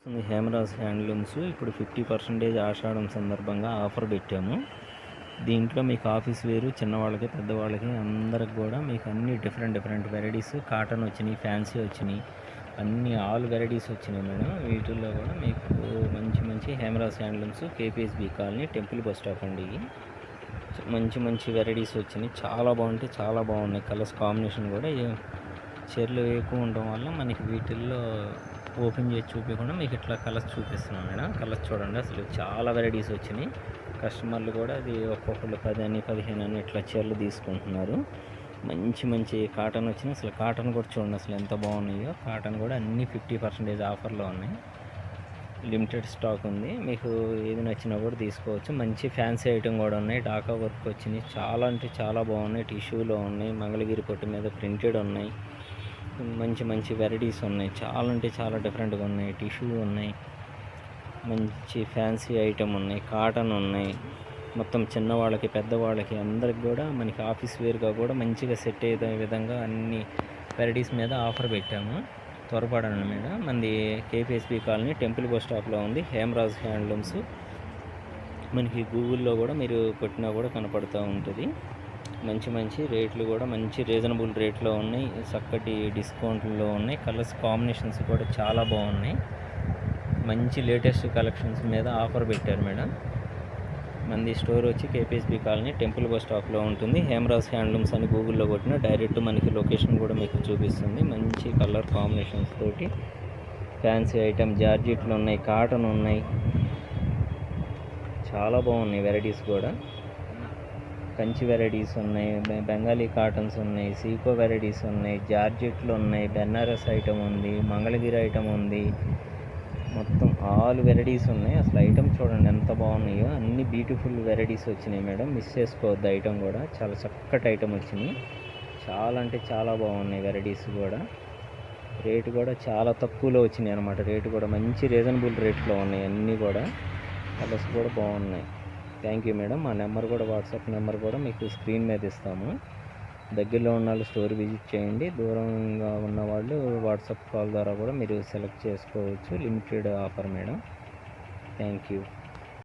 Hemraj handlooms ఇప్పుడు 50% ఆషాఢం సందర్భంగా offer పెట్టాము. దీంట్లో మీకు ఆఫీస్ వేరు చిన్నవాళ్ళకి పెద్దవాళ్ళకి అందరికి కూడా మీకు అన్ని డిఫరెంట్ వెరైటీస్ కాటన్ వచ్చినాయి, ఫ్యాన్సీ వచ్చినాయి, అన్ని ఆల్ వెరైటీస్ వచ్చినాయి మేడం. వీటిల్లో కూడా మీకు మంచి Hemraj handlooms KPSB colony temple bus stop అండి. మంచి వెరైటీస్ వచ్చినాయి, చాలా బాగున్నాయి. కలర్స్ కాంబినేషన్ కూడా చీరలు ఎక్కువ ఉండడం వల్ల మనకి వీటిల్లో ఓపెన్ చేసి చూపించకుండా మీకు ఇట్లా కలర్స్ చూపిస్తున్నాను మేడం. కలర్స్ చూడండి, అసలు చాలా వెరైటీస్ వచ్చినాయి. కస్టమర్లు కూడా అది ఒక్కొక్కళ్ళు 10 అని 15 అని ఇట్లా చీరలు తీసుకుంటున్నారు. మంచి కాటన్ వచ్చినాయి. అసలు కాటన్ కూడా చూడండి అసలు ఎంత బాగున్నాయో. కాటన్ కూడా అన్నీ 50% ఆఫర్లో ఉన్నాయి. లిమిటెడ్ స్టాక్ ఉంది, మీకు ఏది నచ్చినా కూడా తీసుకోవచ్చు. మంచి ఫ్యాన్సీ ఐటమ్ కూడా ఉన్నాయి. డాకా వర్క్ వచ్చినాయి, చాలా బాగున్నాయి. టిష్యూలో ఉన్నాయి, మంగళగిరి పొట్టు మీద ప్రింటెడ్ ఉన్నాయి. మంచి వెరైటీస్ ఉన్నాయి, చాలా డిఫరెంట్గా ఉన్నాయి. టిష్యూ ఉన్నాయి, మంచి ఫ్యాన్సీ ఐటమ్ ఉన్నాయి, కాటన్ ఉన్నాయి. మొత్తం చిన్నవాళ్ళకి పెద్దవాళ్ళకి అందరికి కూడా మనకి ఆఫీస్ వేర్గా కూడా మంచిగా సెట్ అయ్యే విధంగా అన్ని వెరైటీస్ మీద ఆఫర్ పెట్టాము. త్వరపడండి మీద మనది కేపీఎస్బి కాలనీ టెంపుల్ బస్ స్టాప్లో ఉంది హేమరాజ్ హ్యాండ్లూమ్స్. మనకి గూగుల్లో కూడా మీరు కొట్టినా కూడా కనపడుతూ ఉంటుంది. మంచి రేట్లు కూడా మంచి రీజనబుల్ రేట్లో ఉన్నాయి, చక్కటి డిస్కౌంట్లో ఉన్నాయి. కలర్స్ కాంబినేషన్స్ కూడా చాలా బాగున్నాయి. మంచి లేటెస్ట్ కలెక్షన్స్ మీద ఆఫర్ పెట్టారు మేడం. మంది స్టోర్ వచ్చి కేపీఎస్బి కాలనీ టెంపుల్ బస్ స్టాప్లో ఉంటుంది. హేమరాజ్ హ్యాండ్లూమ్స్ అని గూగుల్లో కొట్టిన డైరెక్ట్ మనకి లొకేషన్ కూడా మీకు చూపిస్తుంది. మంచి కలర్ కాంబినేషన్స్ తోటి ఫ్యాన్సీ ఐటమ్ జార్జెట్లు ఉన్నాయి, కాటన్ ఉన్నాయి, చాలా బాగున్నాయి. వెరైటీస్ కూడా కంచి వెరైటీస్ ఉన్నాయి, బెంగాలీ కాటన్స్ ఉన్నాయి, సీకో వెరైటీస్ ఉన్నాయి, జార్జెట్లు ఉన్నాయి, బెనారస్ ఐటమ్ ఉంది, మంగళగిరి ఐటమ్ ఉంది. మొత్తం ఆల్ వెరైటీస్ ఉన్నాయి. అసలు ఐటమ్ చూడండి ఎంత బాగున్నాయో. అన్ని బ్యూటిఫుల్ వెరైటీస్ వచ్చినాయి మేడం. మిస్ చేసుకోవద్దు. ఐటమ్ కూడా చాలా చక్కటి ఐటమ్ వచ్చినాయి. చాలా బాగున్నాయి వెరైటీస్ కూడా. రేటు కూడా చాలా తక్కువలో వచ్చినాయి అనమాట. రేటు కూడా మంచి రీజనబుల్ రేట్లో ఉన్నాయి అన్నీ కూడా. కలర్స్ కూడా బాగున్నాయి. Thank you madam. మా నెంబర్ కూడా వాట్సాప్ నెంబర్ కూడా మీకు స్క్రీన్ మీద ఇస్తాము. దగ్గరలో ఉన్న వాళ్ళు స్టోర్ విజిట్ చేయండి. దూరంగా ఉన్న వాళ్ళు వాట్సాప్ కాల్ ద్వారా కూడా మీరు సెలెక్ట్ చేసుకోవచ్చు. Limited offer madam. Thank you.